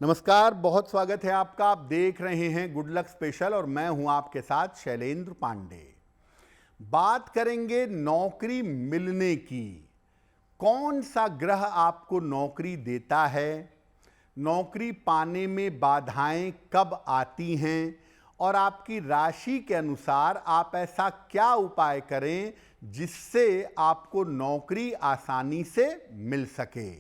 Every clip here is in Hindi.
नमस्कार, बहुत स्वागत है आपका। आप देख रहे हैं गुड लक स्पेशल और मैं हूं आपके साथ शैलेंद्र पांडे। बात करेंगे नौकरी मिलने की। कौन सा ग्रह आपको नौकरी देता है, नौकरी पाने में बाधाएं कब आती हैं और आपकी राशि के अनुसार आप ऐसा क्या उपाय करें जिससे आपको नौकरी आसानी से मिल सके।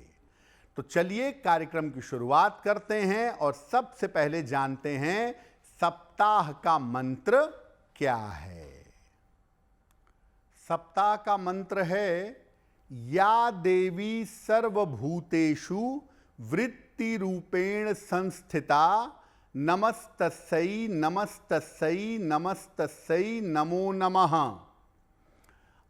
तो चलिए कार्यक्रम की शुरुआत करते हैं और सबसे पहले जानते हैं सप्ताह का मंत्र क्या है। सप्ताह का मंत्र है या देवी सर्वभूतेषु वृत्ति रूपेण संस्थिता नमस्तस्यै नमस्तस्यै नमस्तस्यै नमो नमः।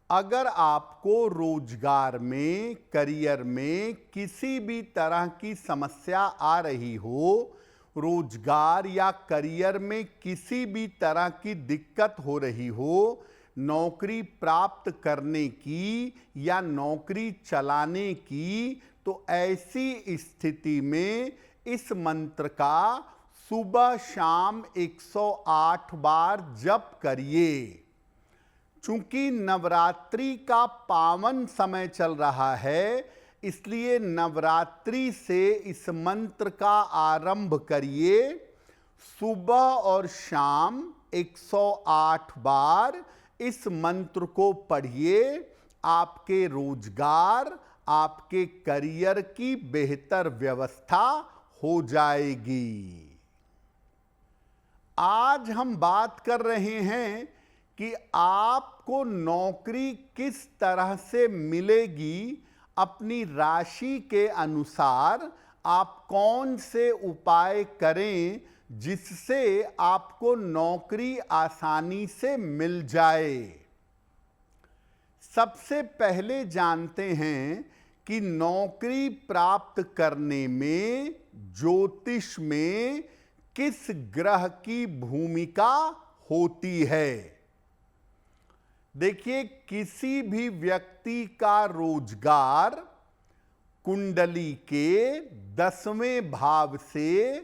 अगर आपको रोजगार में, करियर में किसी भी तरह की समस्या आ रही हो, रोजगार या करियर में किसी भी तरह की दिक्कत हो रही हो, नौकरी प्राप्त करने की या नौकरी चलाने की, तो ऐसी स्थिति में इस मंत्र का सुबह शाम 108 बार जप करिए। चूंकि नवरात्रि का पावन समय चल रहा है, इसलिए नवरात्रि से इस मंत्र का आरंभ करिए। सुबह और शाम 108 बार इस मंत्र को पढ़िए। आपके रोजगार, आपके करियर की बेहतर व्यवस्था हो जाएगी। आज हम बात कर रहे हैं कि आपको नौकरी किस तरह से मिलेगी। अपनी राशि के अनुसार आप कौन से उपाय करें जिससे आपको नौकरी आसानी से मिल जाए। सबसे पहले जानते हैं कि नौकरी प्राप्त करने में ज्योतिष में किस ग्रह की भूमिका होती है। देखिए, किसी भी व्यक्ति का रोजगार कुंडली के 10वें भाव से,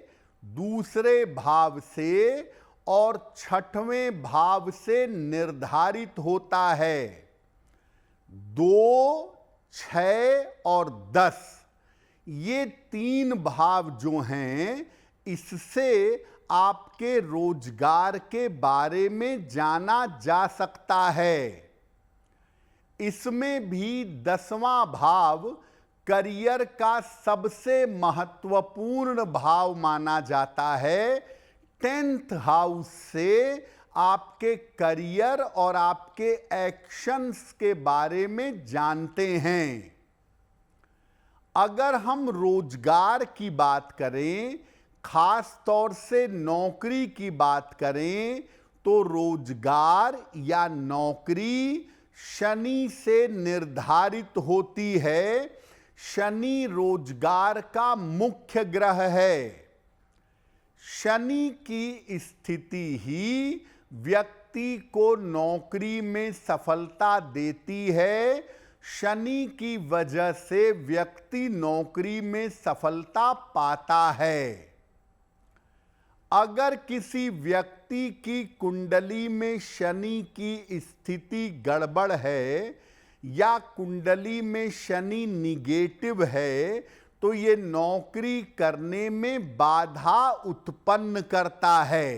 दूसरे भाव से और 6वें भाव से निर्धारित होता है। 2, 6 और 10 ये 3 भाव जो हैं, इससे आपके रोजगार के बारे में जाना जा सकता है। इसमें भी 10वां भाव करियर का सबसे महत्वपूर्ण भाव माना जाता है। 10th हाउस से आपके करियर और आपके एक्शंस के बारे में जानते हैं। अगर हम रोजगार की बात करें, खास तौर से नौकरी की बात करें, तो रोजगार या नौकरी शनि से निर्धारित होती है। शनि रोजगार का मुख्य ग्रह है। शनि की स्थिति ही व्यक्ति को नौकरी में सफलता देती है। शनि की वजह से व्यक्ति नौकरी में सफलता पाता है। अगर किसी व्यक्ति की कुंडली में शनि की स्थिति गड़बड़ है या कुंडली में शनि निगेटिव है, तो ये नौकरी करने में बाधा उत्पन्न करता है।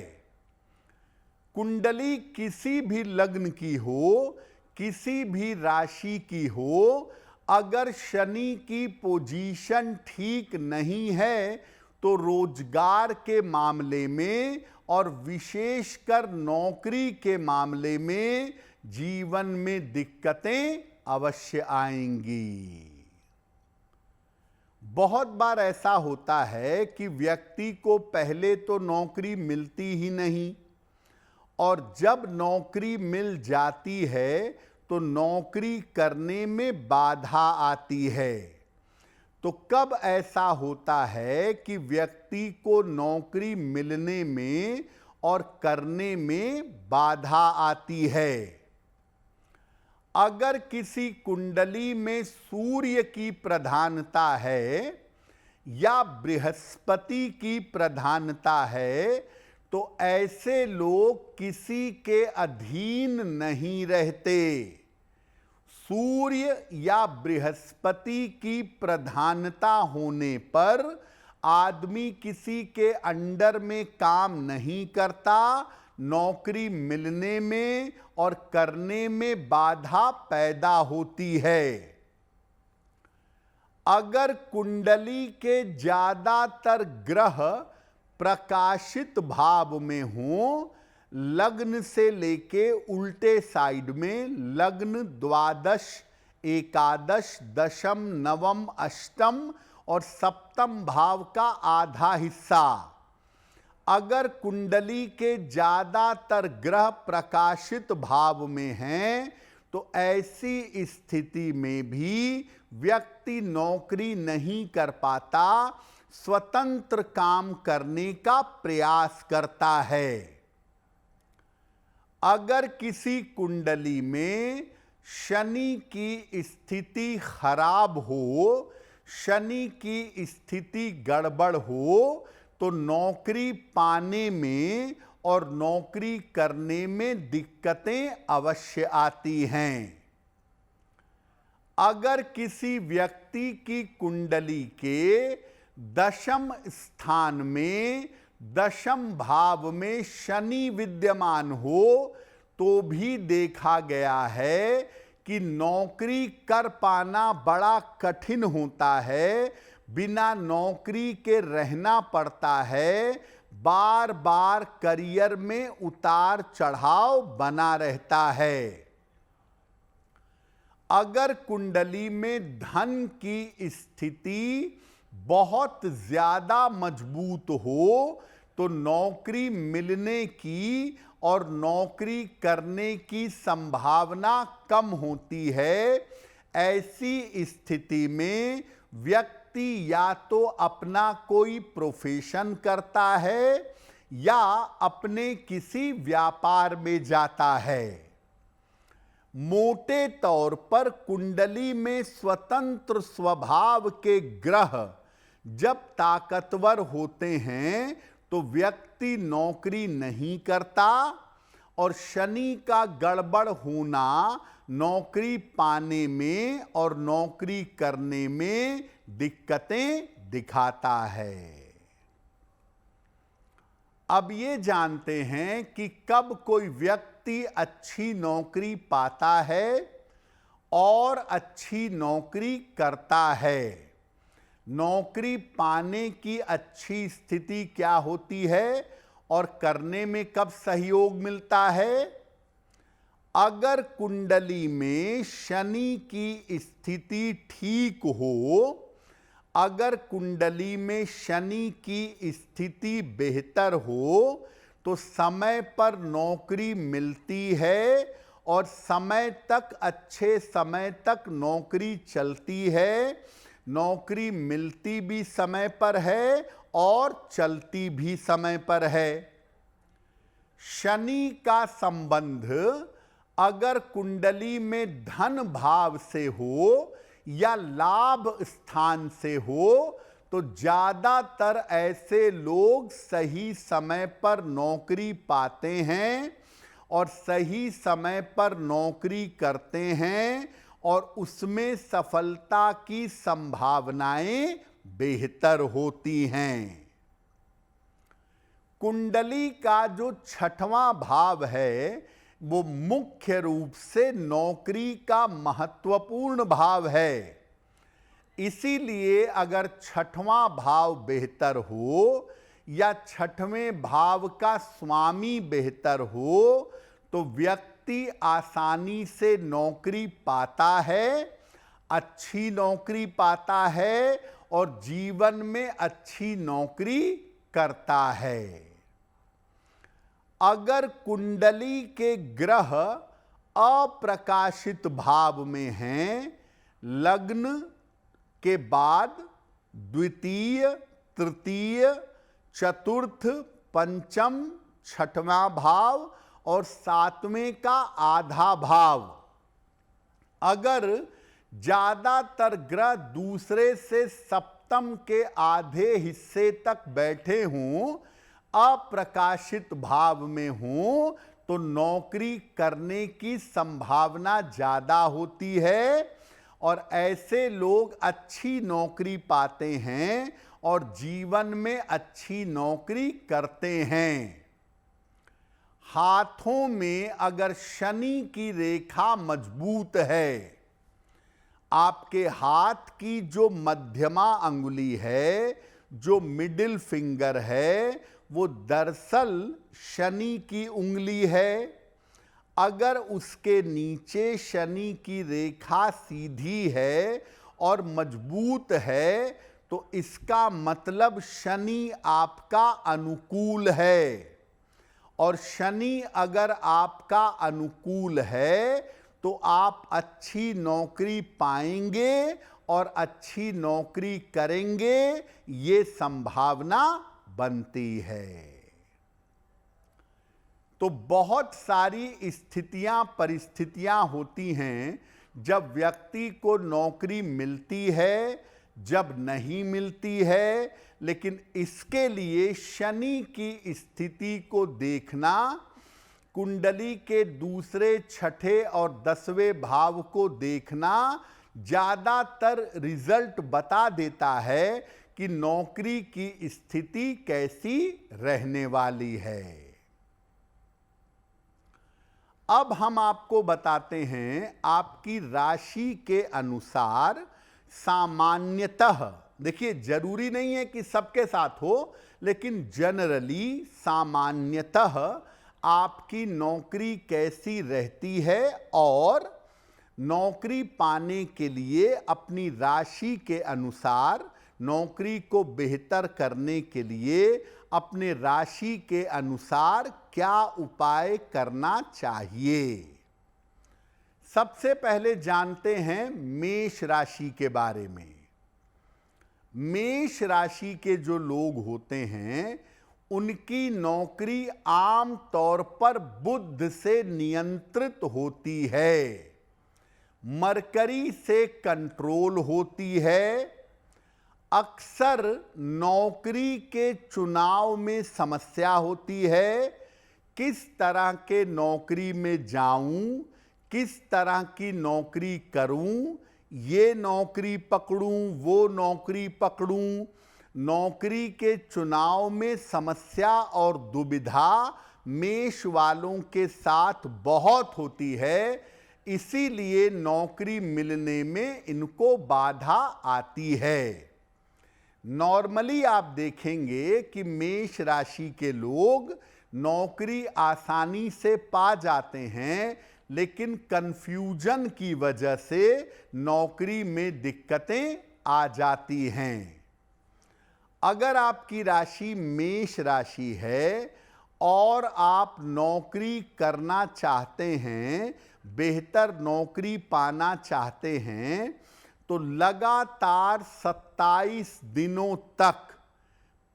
कुंडली किसी भी लग्न की हो, किसी भी राशि की हो, अगर शनि की पोजीशन ठीक नहीं है तो रोजगार के मामले में और विशेषकर नौकरी के मामले में जीवन में दिक्कतें अवश्य आएंगी। बहुत बार ऐसा होता है कि व्यक्ति को पहले तो नौकरी मिलती ही नहीं, और जब नौकरी मिल जाती है तो नौकरी करने में बाधा आती है। तो कब ऐसा होता है कि व्यक्ति को नौकरी मिलने में और करने में बाधा आती है? अगर किसी कुंडली में सूर्य की प्रधानता है या बृहस्पति की प्रधानता है तो ऐसे लोग किसी के अधीन नहीं रहते। सूर्य या बृहस्पति की प्रधानता होने पर आदमी किसी के अंडर में काम नहीं करता, नौकरी मिलने में और करने में बाधा पैदा होती है। अगर कुंडली के ज्यादातर ग्रह प्रकाशित भाव में हो, लग्न से लेके उल्टे साइड में, लग्न द्वादश, एकादश, दशम, नवम, अष्टम और सप्तम भाव का आधा हिस्सा, अगर कुंडली के ज्यादातर ग्रह प्रकाशित भाव में हैं तो ऐसी स्थिति में भी व्यक्ति नौकरी नहीं कर पाता, स्वतंत्र काम करने का प्रयास करता है। अगर किसी कुंडली में शनि की स्थिति खराब हो, शनि की स्थिति गड़बड़ हो तो नौकरी पाने में और नौकरी करने में दिक्कतें अवश्य आती हैं। अगर किसी व्यक्ति की कुंडली के दशम स्थान में, दशम भाव में शनि विद्यमान हो तो भी देखा गया है कि नौकरी कर पाना बड़ा कठिन होता है, बिना नौकरी के रहना पड़ता है, बार बार करियर में उतार चढ़ाव बना रहता है। अगर कुंडली में धन की स्थिति बहुत ज्यादा मजबूत हो तो नौकरी मिलने की और नौकरी करने की संभावना कम होती है। ऐसी स्थिति में व्यक्ति या तो अपना कोई प्रोफेशन करता है या अपने किसी व्यापार में जाता है। मोटे तौर पर कुंडली में स्वतंत्र स्वभाव के ग्रह जब ताकतवर होते हैं तो व्यक्ति नौकरी नहीं करता और शनि का गड़बड़ होना नौकरी पाने में और नौकरी करने में दिक्कतें दिखाता है। अब ये जानते हैं कि कब कोई व्यक्ति अच्छी नौकरी पाता है और अच्छी नौकरी करता है। नौकरी पाने की अच्छी स्थिति क्या होती है और करने में कब सहयोग मिलता है। अगर कुंडली में शनि की स्थिति ठीक हो, अगर कुंडली में शनि की स्थिति बेहतर हो तो समय पर नौकरी मिलती है और समय तक, अच्छे समय तक नौकरी चलती है। नौकरी मिलती भी समय पर है और चलती भी समय पर है। शनि का संबंध अगर कुंडली में धन भाव से हो या लाभ स्थान से हो तो ज्यादातर ऐसे लोग सही समय पर नौकरी पाते हैं और सही समय पर नौकरी करते हैं और उसमें सफलता की संभावनाएं बेहतर होती हैं। कुंडली का जो छठवां भाव है वो मुख्य रूप से नौकरी का महत्वपूर्ण भाव है। इसीलिए अगर छठवां भाव बेहतर हो या छठवें भाव का स्वामी बेहतर हो तो व्यक्ति आसानी से नौकरी पाता है, अच्छी नौकरी पाता है और जीवन में अच्छी नौकरी करता है। अगर कुंडली के ग्रह अप्रकाशित भाव में हैं, लग्न के बाद द्वितीय, तृतीय, चतुर्थ, पंचम, छठवां भाव और सातवें का आधा भाव, अगर ज्यादातर ग्रह दूसरे से सप्तम के आधे हिस्से तक बैठे हूं, अप्रकाशित भाव में हूं, तो नौकरी करने की संभावना ज्यादा होती है और ऐसे लोग अच्छी नौकरी पाते हैं और जीवन में अच्छी नौकरी करते हैं। हाथों में अगर शनि की रेखा मजबूत है, आपके हाथ की जो मध्यमा अंगुली है, जो मिडिल फिंगर है, वो दरअसल शनि की उंगली है। अगर उसके नीचे शनि की रेखा सीधी है और मजबूत है, तो इसका मतलब शनि आपका अनुकूल है। और शनि अगर आपका अनुकूल है तो आप अच्छी नौकरी पाएंगे और अच्छी नौकरी करेंगे, ये संभावना बनती है। तो बहुत सारी स्थितियां परिस्थितियां होती हैं जब व्यक्ति को नौकरी मिलती है, जब नहीं मिलती है, लेकिन इसके लिए शनि की स्थिति को देखना, कुंडली के दूसरे, छठे और 10वें भाव को देखना ज्यादातर रिजल्ट बता देता है कि नौकरी की स्थिति कैसी रहने वाली है। अब हम आपको बताते हैं आपकी राशि के अनुसार सामान्यतः, देखिए जरूरी नहीं है कि सबके साथ हो, लेकिन जनरली सामान्यतः आपकी नौकरी कैसी रहती है और नौकरी पाने के लिए अपनी राशि के अनुसार, नौकरी को बेहतर करने के लिए अपने राशि के अनुसार क्या उपाय करना चाहिए। सबसे पहले जानते हैं मेष राशि के बारे में। मेष राशि के जो लोग होते हैं, उनकी नौकरी आम तौर पर बुध से नियंत्रित होती है, मरकरी से कंट्रोल होती है। अक्सर नौकरी के चुनाव में समस्या होती है, किस तरह के नौकरी में जाऊं, किस तरह की नौकरी करूं, ये नौकरी पकड़ूं, वो नौकरी पकड़ूं। नौकरी के चुनाव में समस्या और दुविधा मेष वालों के साथ बहुत होती है, इसीलिए नौकरी मिलने में इनको बाधा आती है। नॉर्मली आप देखेंगे कि मेष राशि के लोग नौकरी आसानी से पा जाते हैं, लेकिन कंफ्यूजन की वजह से नौकरी में दिक्कतें आ जाती हैं। अगर आपकी राशि मेष राशि है और आप नौकरी करना चाहते हैं, बेहतर नौकरी पाना चाहते हैं, तो लगातार 27 दिनों तक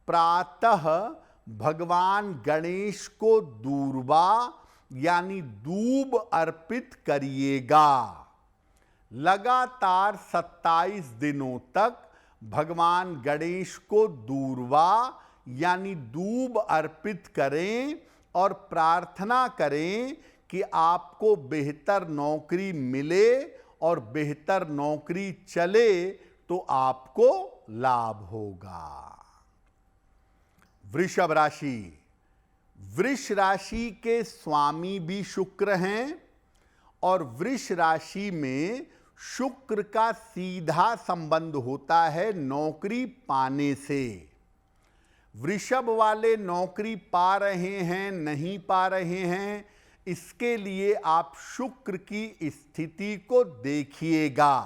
प्रातः भगवान गणेश को दूर्वा यानी दूब अर्पित करिएगा। लगातार 27 दिनों तक भगवान गणेश को दूर्वा यानी दूब अर्पित करें और प्रार्थना करें कि आपको बेहतर नौकरी मिले और बेहतर नौकरी चले तो आपको लाभ होगा। वृषभ राशि। वृष राशि के स्वामी भी शुक्र हैं और वृष राशि में शुक्र का सीधा संबंध होता है नौकरी पाने से। वृषभ वाले नौकरी पा रहे हैं, नहीं पा रहे हैं, इसके लिए आप शुक्र की स्थिति को देखिएगा।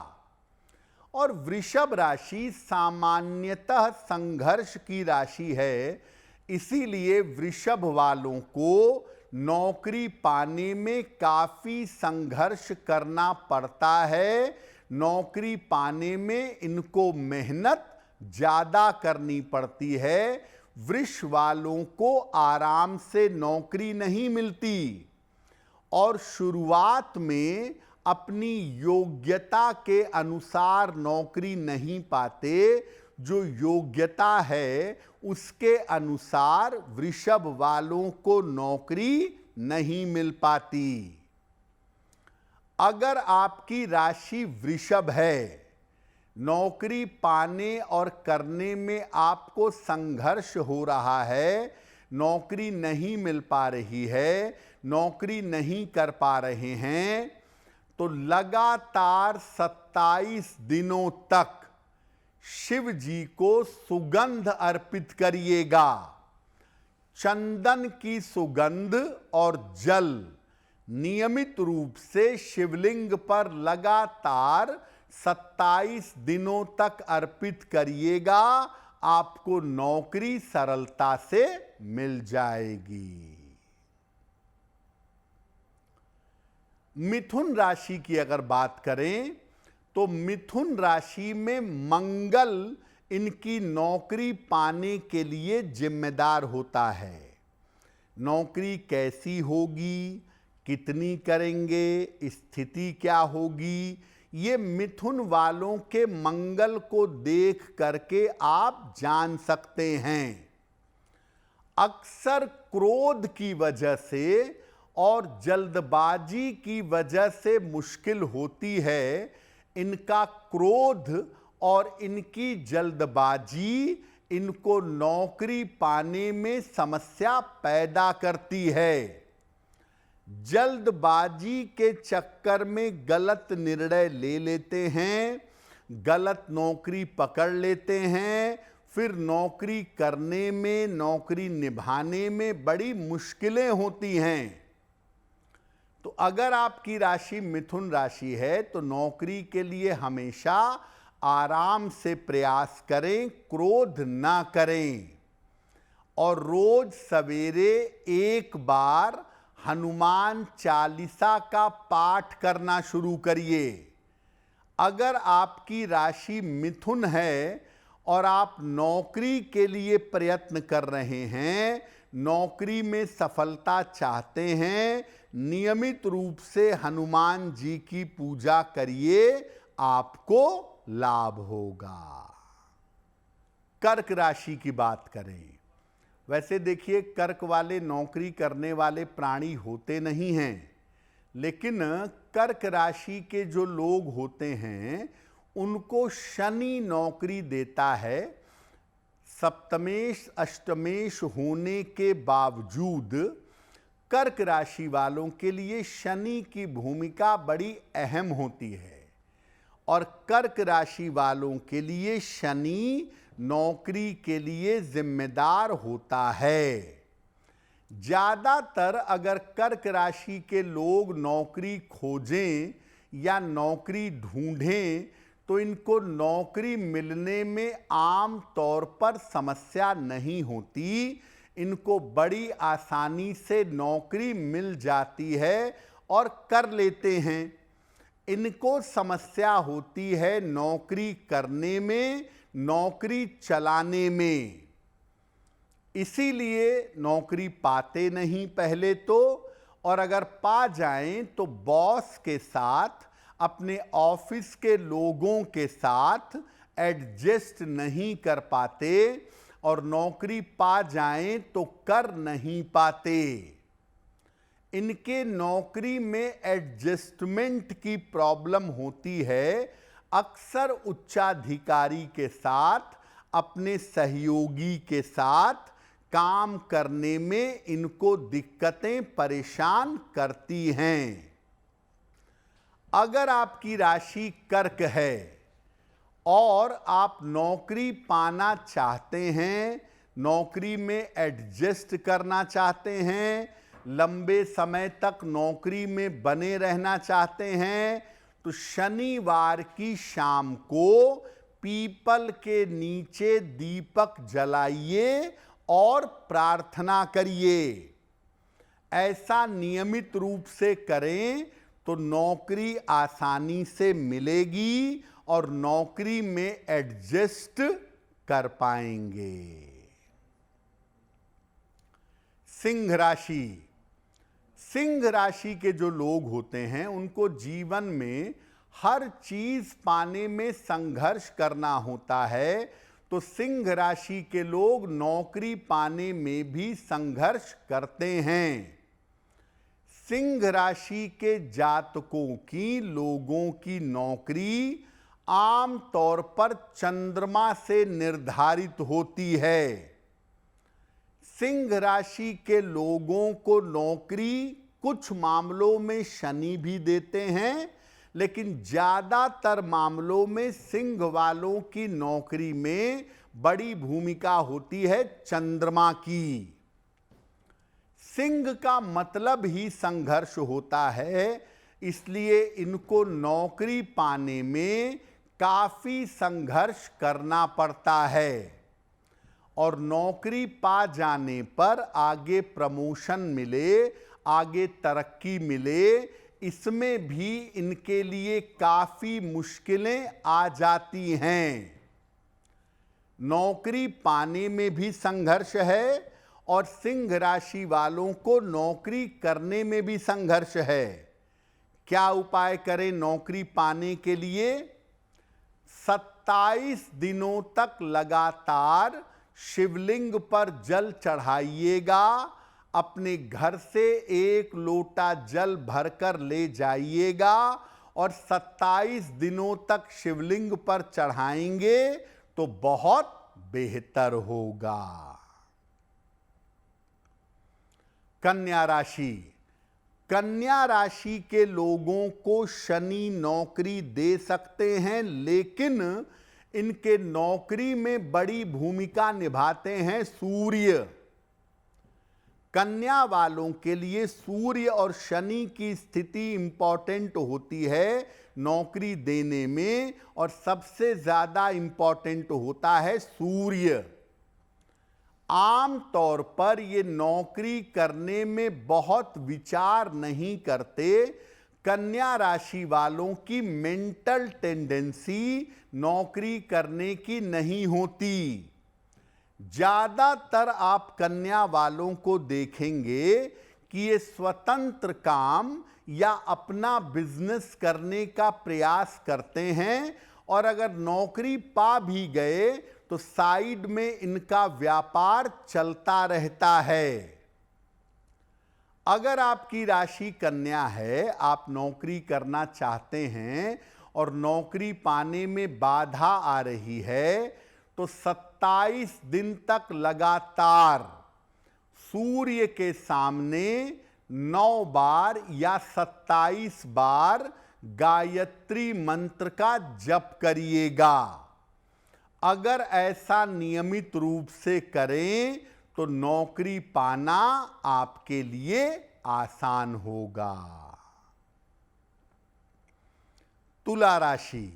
और वृषभ राशि सामान्यतः संघर्ष की राशि है, इसीलिए वृषभ वालों को नौकरी पाने में काफी संघर्ष करना पड़ता है। नौकरी पाने में इनको मेहनत ज्यादा करनी पड़ती है। वृष वालों को आराम से नौकरी नहीं मिलती और शुरुआत में अपनी योग्यता के अनुसार नौकरी नहीं पाते, जो योग्यता है उसके अनुसार वृषभ वालों को नौकरी नहीं मिल पाती। अगर आपकी राशि वृषभ है, नौकरी पाने और करने में आपको संघर्ष हो रहा है, नौकरी नहीं मिल पा रही है, नौकरी नहीं कर पा रहे हैं, तो लगातार 27 दिनों तक शिव जी को सुगंध अर्पित करिएगा। चंदन की सुगंध और जल नियमित रूप से शिवलिंग पर लगातार 27 दिनों तक अर्पित करिएगा, आपको नौकरी सरलता से मिल जाएगी। मिथुन राशि की अगर बात करें तो मिथुन राशि में मंगल इनकी नौकरी पाने के लिए जिम्मेदार होता है। नौकरी कैसी होगी, कितनी करेंगे, स्थिति क्या होगी, ये मिथुन वालों के मंगल को देख करके आप जान सकते हैं। अक्सर क्रोध की वजह से और जल्दबाजी की वजह से मुश्किल होती है। इनका क्रोध और इनकी जल्दबाजी इनको नौकरी पाने में समस्या पैदा करती है। जल्दबाजी के चक्कर में गलत निर्णय ले लेते हैं, गलत नौकरी पकड़ लेते हैं, फिर नौकरी करने में, नौकरी निभाने में बड़ी मुश्किलें होती हैं। तो अगर आपकी राशि मिथुन राशि है तो नौकरी के लिए हमेशा आराम से प्रयास करें, क्रोध ना करें, और रोज सवेरे एक बार हनुमान चालीसा का पाठ करना शुरू करिए। अगर आपकी राशि मिथुन है और आप नौकरी के लिए प्रयत्न कर रहे हैं, नौकरी में सफलता चाहते हैं, नियमित रूप से हनुमान जी की पूजा करिए, आपको लाभ होगा। कर्क राशि की बात करें, वैसे देखिए कर्क वाले नौकरी करने वाले प्राणी होते नहीं हैं, लेकिन कर्क राशि के जो लोग होते हैं उनको शनि नौकरी देता है। सप्तमेश अष्टमेश होने के बावजूद कर्क राशि वालों के लिए शनि की भूमिका बड़ी अहम होती है, और कर्क राशि वालों के लिए शनि नौकरी के लिए जिम्मेदार होता है। ज्यादातर अगर कर्क राशि के लोग नौकरी खोजें या नौकरी ढूंढें तो इनको नौकरी मिलने में आम तौर पर समस्या नहीं होती, इनको बड़ी आसानी से नौकरी मिल जाती है और कर लेते हैं। इनको समस्या होती है नौकरी करने में, नौकरी चलाने में, इसीलिए नौकरी पाते नहीं पहले तो, और अगर पा जाएं तो बॉस के साथ, अपने ऑफिस के लोगों के साथ एडजस्ट नहीं कर पाते, और नौकरी पा जाएं तो कर नहीं पाते। इनके नौकरी में एडजस्टमेंट की प्रॉब्लम होती है। अक्सर उच्चाधिकारी के साथ, अपने सहयोगी के साथ काम करने में इनको दिक्कतें परेशान करती हैं। अगर आपकी राशि कर्क है और आप नौकरी पाना चाहते हैं, नौकरी में एडजस्ट करना चाहते हैं, लंबे समय तक नौकरी में बने रहना चाहते हैं, तो शनिवार की शाम को पीपल के नीचे दीपक जलाइए और प्रार्थना करिए। ऐसा नियमित रूप से करें तो नौकरी आसानी से मिलेगी और नौकरी में एडजस्ट कर पाएंगे। सिंह राशि, सिंह राशि के जो लोग होते हैं उनको जीवन में हर चीज पाने में संघर्ष करना होता है, तो सिंह राशि के लोग नौकरी पाने में भी संघर्ष करते हैं। सिंह राशि के जातकों की लोगों की नौकरी आम तौर पर चंद्रमा से निर्धारित होती है। सिंह राशि के लोगों को नौकरी कुछ मामलों में शनि भी देते हैं, लेकिन ज्यादातर मामलों में सिंह वालों की नौकरी में बड़ी भूमिका होती है चंद्रमा की। सिंह का मतलब ही संघर्ष होता है, इसलिए इनको नौकरी पाने में काफी संघर्ष करना पड़ता है और नौकरी पा जाने पर आगे प्रमोशन मिले, आगे तरक्की मिले, इसमें भी इनके लिए काफी मुश्किलें आ जाती हैं। नौकरी पाने में भी संघर्ष है और सिंह राशि वालों को नौकरी करने में भी संघर्ष है। क्या उपाय करें नौकरी पाने के लिए? 27 दिनों तक लगातार शिवलिंग पर जल चढ़ाइएगा। अपने घर से 1 लोटा जल भरकर ले जाइएगा और 27 दिनों तक शिवलिंग पर चढ़ाएंगे तो बहुत बेहतर होगा। कन्या राशि। कन्या राशि के लोगों को शनि नौकरी दे सकते हैं, लेकिन इनके नौकरी में बड़ी भूमिका निभाते हैं सूर्य। कन्या वालों के लिए सूर्य और शनि की स्थिति इंपॉर्टेंट होती है नौकरी देने में, और सबसे ज्यादा इंपॉर्टेंट होता है सूर्य। आम तौर पर ये नौकरी करने में बहुत विचार नहीं करते। कन्या राशि वालों की मेंटल टेंडेंसी नौकरी करने की नहीं होती। ज्यादातर आप कन्या वालों को देखेंगे कि ये स्वतंत्र काम या अपना बिजनेस करने का प्रयास करते हैं, और अगर नौकरी पा भी गए तो साइड में इनका व्यापार चलता रहता है। अगर आपकी राशि कन्या है, आप नौकरी करना चाहते हैं और नौकरी पाने में बाधा आ रही है, तो 27 दिन तक लगातार सूर्य के सामने 9 बार या 27 बार गायत्री मंत्र का जप करिएगा। अगर ऐसा नियमित रूप से करें तो नौकरी पाना आपके लिए आसान होगा। तुला राशि।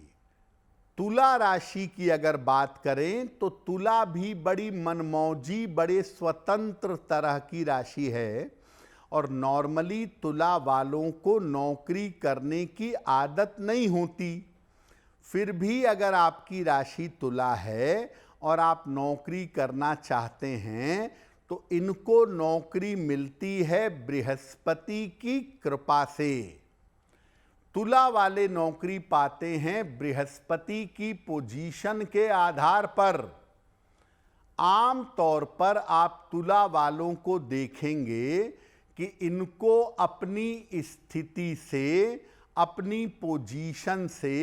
तुला राशि की अगर बात करें तो तुला भी बड़ी मनमौजी, बड़े स्वतंत्र तरह की राशि है, और नॉर्मली तुला वालों को नौकरी करने की आदत नहीं होती। फिर भी अगर आपकी राशि तुला है और आप नौकरी करना चाहते हैं तो इनको नौकरी मिलती है बृहस्पति की कृपा से। तुला वाले नौकरी पाते हैं बृहस्पति की पोजीशन के आधार पर। आम तौर पर आप तुला वालों को देखेंगे कि इनको अपनी स्थिति से, अपनी पोजीशन से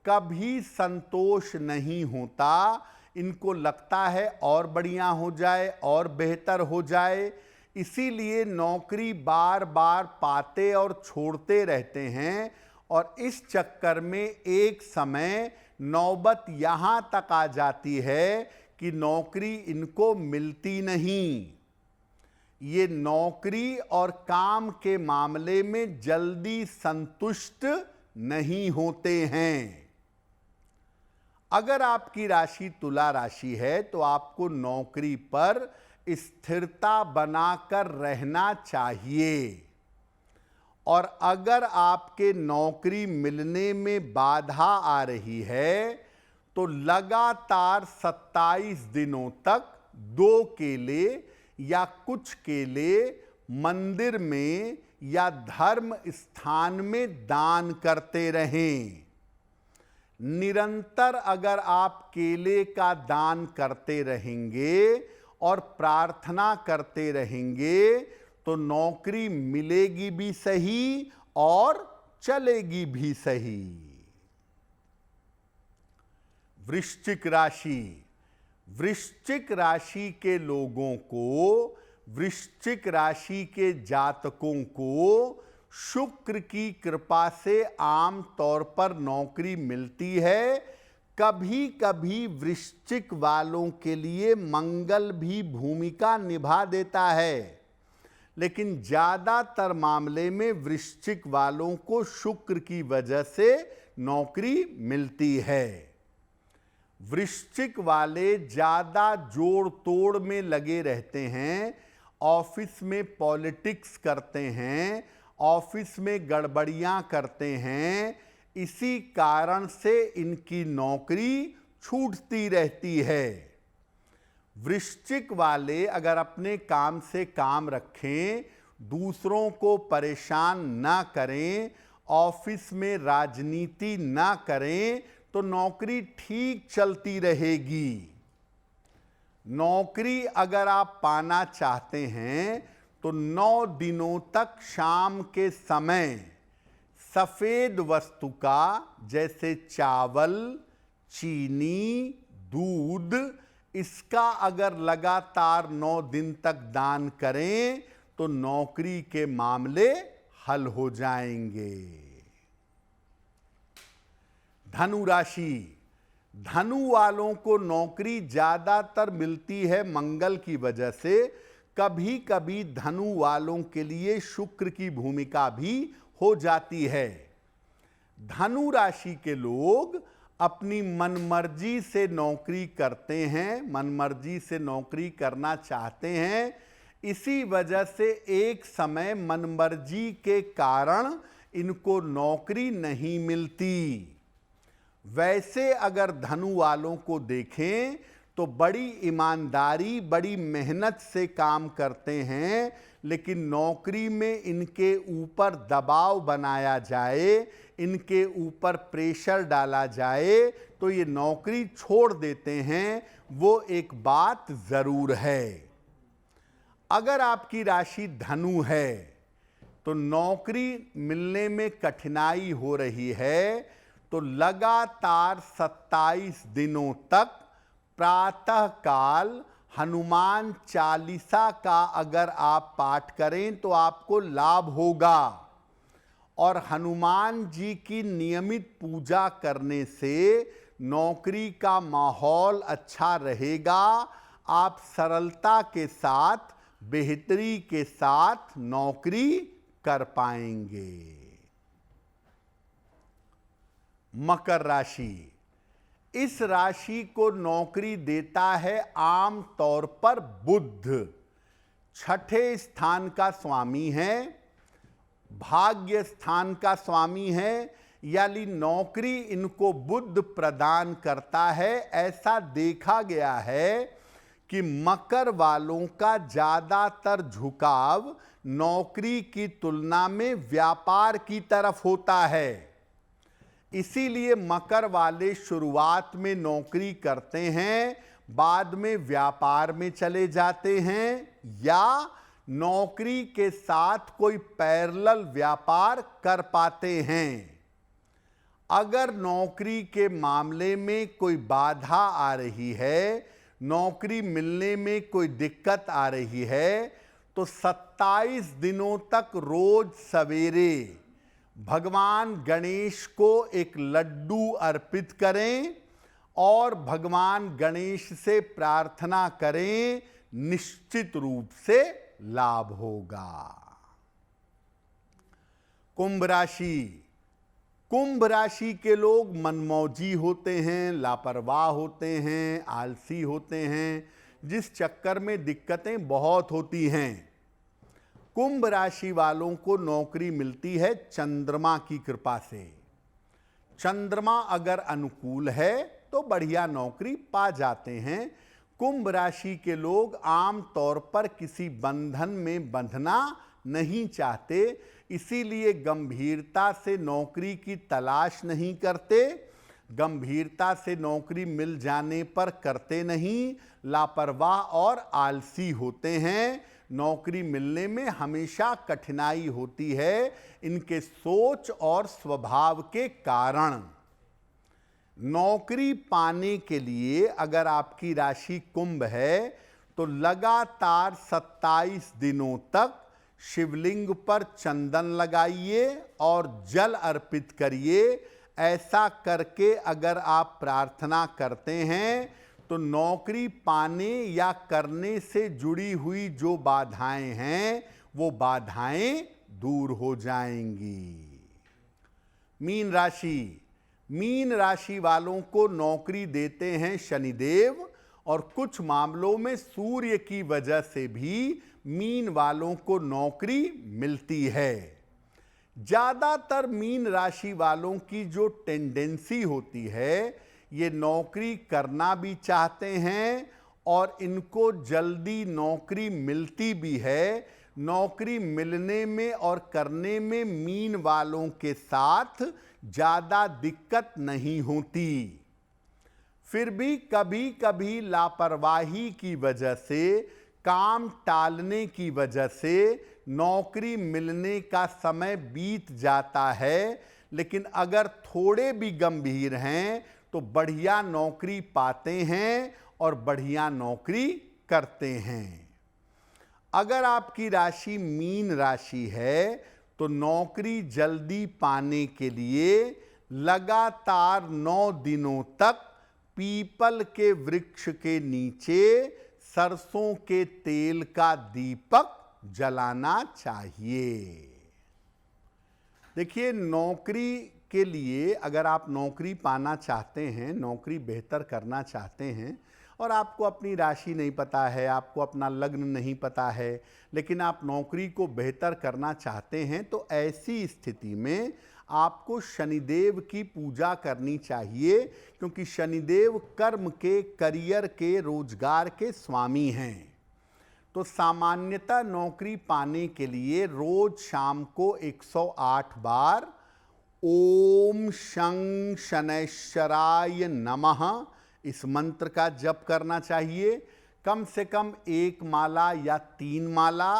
कभी संतोष नहीं होता। इनको लगता है और बढ़िया हो जाए, और बेहतर हो जाए, इसीलिए नौकरी बार बार पाते और छोड़ते रहते हैं, और इस चक्कर में एक समय नौबत यहां तक आ जाती है कि नौकरी इनको मिलती नहीं। ये नौकरी और काम के मामले में जल्दी संतुष्ट नहीं होते हैं। अगर आपकी राशि तुला राशि है तो आपको नौकरी पर स्थिरता बनाकर रहना चाहिए, और अगर आपके नौकरी मिलने में बाधा आ रही है तो लगातार 27 दिनों तक 2 केले या कुछ केले मंदिर में या धर्म स्थान में दान करते रहें। निरंतर अगर आप केले का दान करते रहेंगे और प्रार्थना करते रहेंगे तो नौकरी मिलेगी भी सही और चलेगी भी सही। वृश्चिक राशि, वृश्चिक राशि के लोगों को, वृश्चिक राशि के जातकों को शुक्र की कृपा से आम तौर पर नौकरी मिलती है। कभी कभी वृश्चिक वालों के लिए मंगल भी भूमिका निभा देता है, लेकिन ज्यादातर मामले में वृश्चिक वालों को शुक्र की वजह से नौकरी मिलती है। वृश्चिक वाले ज्यादा जोड़ तोड़ में लगे रहते हैं, ऑफिस में पॉलिटिक्स करते हैं, ऑफिस में गड़बड़ियां करते हैं, इसी कारण से इनकी नौकरी छूटती रहती है। वृश्चिक वाले अगर अपने काम से काम रखें, दूसरों को परेशान ना करें, ऑफिस में राजनीति ना करें तो नौकरी ठीक चलती रहेगी। नौकरी अगर आप पाना चाहते हैं तो 9 दिनों तक शाम के समय सफेद वस्तु का, जैसे चावल, चीनी, दूध, इसका अगर लगातार 9 दिन तक दान करें तो नौकरी के मामले हल हो जाएंगे। धनु राशि, धनु वालों को नौकरी ज्यादातर मिलती है मंगल की वजह से। कभी कभी धनु वालों के लिए शुक्र की भूमिका भी हो जाती है। धनु राशि के लोग अपनी मनमर्जी से नौकरी करते हैं, मनमर्जी से नौकरी करना चाहते हैं, इसी वजह से एक समय मनमर्जी के कारण इनको नौकरी नहीं मिलती। वैसे अगर धनु वालों को देखें तो बड़ी ईमानदारी, बड़ी मेहनत से काम करते हैं, लेकिन नौकरी में इनके ऊपर दबाव बनाया जाए, इनके ऊपर प्रेशर डाला जाए तो ये नौकरी छोड़ देते हैं। वो एक बात जरूर है। अगर आपकी राशि धनु है तो नौकरी मिलने में कठिनाई हो रही है तो लगातार 27 दिनों तक प्रातः काल हनुमान चालीसा का अगर आप पाठ करें तो आपको लाभ होगा। और हनुमान जी की नियमित पूजा करने से नौकरी का माहौल अच्छा रहेगा। आप सरलता के साथ, बेहतरी के साथ नौकरी कर पाएंगे। मकर राशि, इस राशि को नौकरी देता है आम तौर पर बुध। 6ठे स्थान का स्वामी है, भाग्य स्थान का स्वामी है, यानी नौकरी इनको बुध प्रदान करता है। ऐसा देखा गया है कि मकर वालों का ज्यादातर झुकाव नौकरी की तुलना में व्यापार की तरफ होता है। इसीलिए मकर वाले शुरुआत में नौकरी करते हैं, बाद में व्यापार में चले जाते हैं या नौकरी के साथ कोई पैरेलल व्यापार कर पाते हैं। अगर नौकरी के मामले में कोई बाधा आ रही है, नौकरी मिलने में कोई दिक्कत आ रही है तो 27 दिनों तक रोज सवेरे भगवान गणेश को एक लड्डू अर्पित करें और भगवान गणेश से प्रार्थना करें, निश्चित रूप से लाभ होगा। कुंभ राशि, कुंभ राशि के लोग मनमौजी होते हैं, लापरवाह होते हैं, आलसी होते हैं, जिस चक्कर में दिक्कतें बहुत होती हैं। कुंभ राशि वालों को नौकरी मिलती है चंद्रमा की कृपा से। चंद्रमा अगर अनुकूल है तो बढ़िया नौकरी पा जाते हैं। कुंभ राशि के लोग आम तौर पर किसी बंधन में बंधना नहीं चाहते, इसीलिए गंभीरता से नौकरी की तलाश नहीं करते। गंभीरता से नौकरी मिल जाने पर करते नहीं, लापरवाह और आलसी होते हैं। नौकरी मिलने में हमेशा कठिनाई होती है इनके सोच और स्वभाव के कारण। नौकरी पाने के लिए अगर आपकी राशि कुंभ है तो लगातार 27 दिनों तक शिवलिंग पर चंदन लगाइए और जल अर्पित करिए। ऐसा करके अगर आप प्रार्थना करते हैं तो नौकरी पाने या करने से जुड़ी हुई जो बाधाएं हैं वो बाधाएं दूर हो जाएंगी। मीन राशि वालों को नौकरी देते हैं शनिदेव, और कुछ मामलों में सूर्य की वजह से भी मीन वालों को नौकरी मिलती है। ज्यादातर मीन राशि वालों की जो टेंडेंसी होती है, ये नौकरी करना भी चाहते हैं और इनको जल्दी नौकरी मिलती भी है। नौकरी मिलने में और करने में मीन वालों के साथ ज्यादा दिक्कत नहीं होती। फिर भी कभी कभी लापरवाही की वजह से, काम टालने की वजह से नौकरी मिलने का समय बीत जाता है। लेकिन अगर थोड़े भी गंभीर हैं तो बढ़िया नौकरी पाते हैं और बढ़िया नौकरी करते हैं। अगर आपकी राशि मीन राशि है तो नौकरी जल्दी पाने के लिए लगातार 9 दिनों तक पीपल के वृक्ष के नीचे सरसों के तेल का दीपक जलाना चाहिए। देखिए, नौकरी के लिए अगर आप नौकरी पाना चाहते हैं, नौकरी बेहतर करना चाहते हैं और आपको अपनी राशि नहीं पता है, आपको अपना लग्न नहीं पता है, लेकिन आप नौकरी को बेहतर करना चाहते हैं, तो ऐसी स्थिति में आपको शनिदेव की पूजा करनी चाहिए, क्योंकि शनिदेव कर्म के, करियर के, रोजगार के स्वामी हैं। तो सामान्यतः नौकरी पाने के लिए रोज शाम को 108 बार ओम शं शनैश्चराय नमः इस मंत्र का जप करना चाहिए। कम से कम 1 माला या 3 माला।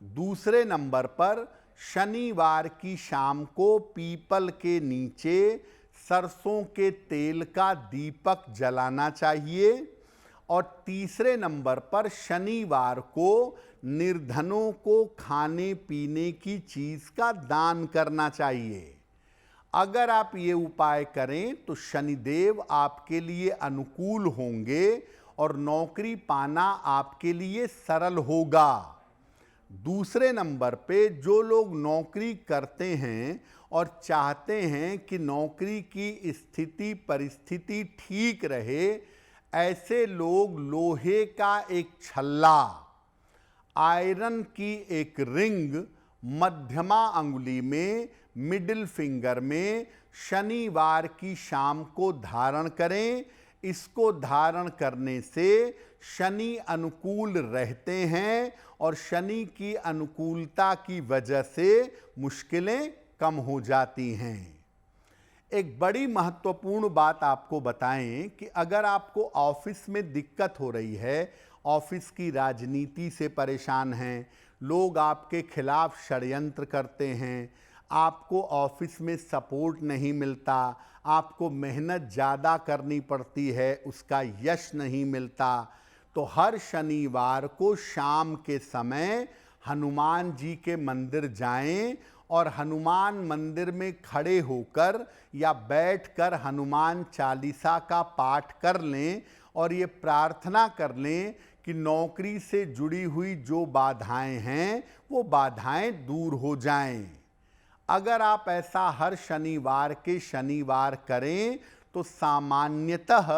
दूसरे नंबर पर शनिवार की शाम को पीपल के नीचे सरसों के तेल का दीपक जलाना चाहिए। और तीसरे नंबर पर शनिवार को निर्धनों को खाने पीने की चीज का दान करना चाहिए। अगर आप ये उपाय करें तो शनिदेव आपके लिए अनुकूल होंगे और नौकरी पाना आपके लिए सरल होगा। दूसरे नंबर पे जो लोग नौकरी करते हैं और चाहते हैं कि नौकरी की स्थिति परिस्थिति ठीक रहे, ऐसे लोग लोहे का एक छल्ला, आयरन की एक रिंग मध्यमा अंगुली में, मिडिल फिंगर में शनिवार की शाम को धारण करें। इसको धारण करने से शनि अनुकूल रहते हैं और शनि की अनुकूलता की वजह से मुश्किलें कम हो जाती हैं। एक बड़ी महत्वपूर्ण बात आपको बताएं कि अगर आपको ऑफिस में दिक्कत हो रही है, ऑफिस की राजनीति से परेशान हैं, लोग आपके खिलाफ षड्यंत्र करते हैं, आपको ऑफिस में सपोर्ट नहीं मिलता, आपको मेहनत ज़्यादा करनी पड़ती है, उसका यश नहीं मिलता, तो हर शनिवार को शाम के समय हनुमान जी के मंदिर जाएं और हनुमान मंदिर में खड़े होकर या बैठकर हनुमान चालीसा का पाठ कर लें और ये प्रार्थना कर लें कि नौकरी से जुड़ी हुई जो बाधाएं हैं वो बाधाएं दूर हो जाएं। अगर आप ऐसा हर शनिवार के शनिवार करें तो सामान्यतः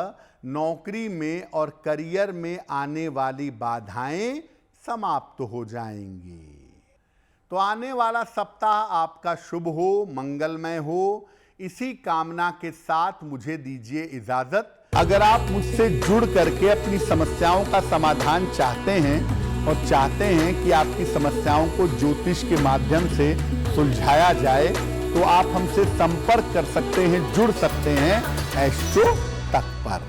नौकरी में और करियर में आने वाली बाधाएं समाप्त हो जाएंगी। तो आने वाला सप्ताह आपका शुभ हो, मंगलमय हो, इसी कामना के साथ मुझे दीजिए इजाजत। अगर आप मुझसे जुड़ करके अपनी समस्याओं का समाधान चाहते हैं और चाहते हैं कि आपकी समस्याओं को ज्योतिष के माध्यम से सुलझाया जाए, तो तो आप हमसे संपर्क कर सकते हैं, जुड़ सकते हैं एस्ट्रो तक पर।